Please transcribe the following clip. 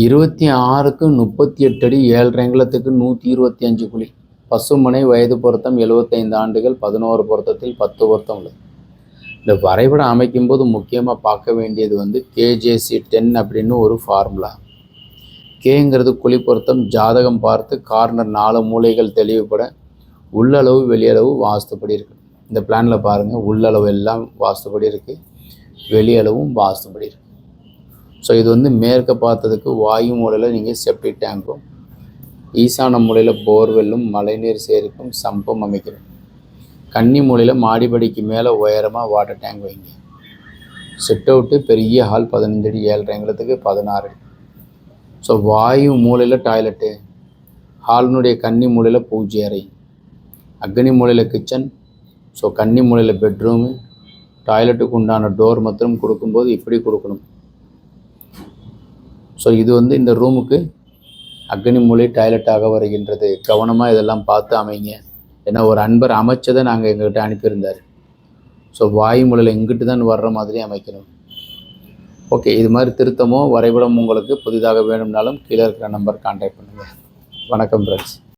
26க்கு 38 அடி 7 அங்குலத்துக்கு 125 குழி. பசுமனை வயது பொருத்தம் 75 ஆண்டுகள் 11 பொருத்தத்தில் 10 பொருத்தம் உள்ளது. இந்த வரைபடம் அமைக்கும் போது முக்கியமாக பார்க்க வேண்டியது KJC 10 அப்படின்னு ஒரு ஃபார்முலா. கேங்கிறது குழி பொருத்தம். ஜாதகம் பார்த்து கார்னர் 4 மூலைகள் தெளிவுபட உள்ளளவு வெளியளவு வாஸ்துப்படி இருக்குது. இந்த பிளானில் பாருங்கள், உள்ளளவு எல்லாம் வாஸ்துப்படி இருக்குது, வெளியளவும் வாஸ்துப்படி இருக்குது. ஸோ இது மேற்க பார்த்ததுக்கு வாயு மூலையில் நீங்கள் செப்டிக் டேங்க்கும், ஈசான மூலையில் போர்வெல்லும் மழைநீர் சேரிப்பும் சம்பும் அமைக்கணும். கன்னி மூலையில் மாடிப்படிக்கு மேலே உயரமாக வாட்டர் டேங்க் வைங்க. சிட் அவுட்டு பெரிய ஹால் 15 அடி 7 அங்குலத்துக்கு 16 அடி. ஸோ வாயு மூலையில் டாய்லெட்டு, ஹாலினுடைய கன்னி மூலையில் பூஜை அறை, அக்னி மூலையில் கிச்சன், ஸோ கன்னி மூலையில் பெட்ரூமு, டாய்லெட்டுக்கு உண்டான டோர் மாத்திரம் கொடுக்கும்போது இப்படி கொடுக்கணும். ஸோ இது இந்த ரூமுக்கு அக்னி மூலை டாய்லெட்டாக வருகின்றது. கவனமாக இதெல்லாம் பார்த்து அமைங்க. ஏன்னா ஒரு அன்பர் அமைச்சதை நாங்கள் எங்கள்கிட்ட அனுப்பியிருந்தார். ஸோ வாயு மூலையில் எங்கிட்டு தான் வர்ற மாதிரி அமைக்கணும். ஓகே, இது மாதிரி திருத்தமோ வரைபடம் உங்களுக்கு புதிதாக வேணும்னாலும் கீழே இருக்கிற நம்பர் கான்டாக்ட் பண்ணுங்கள். வணக்கம் ஃப்ரெண்ட்ஸ்.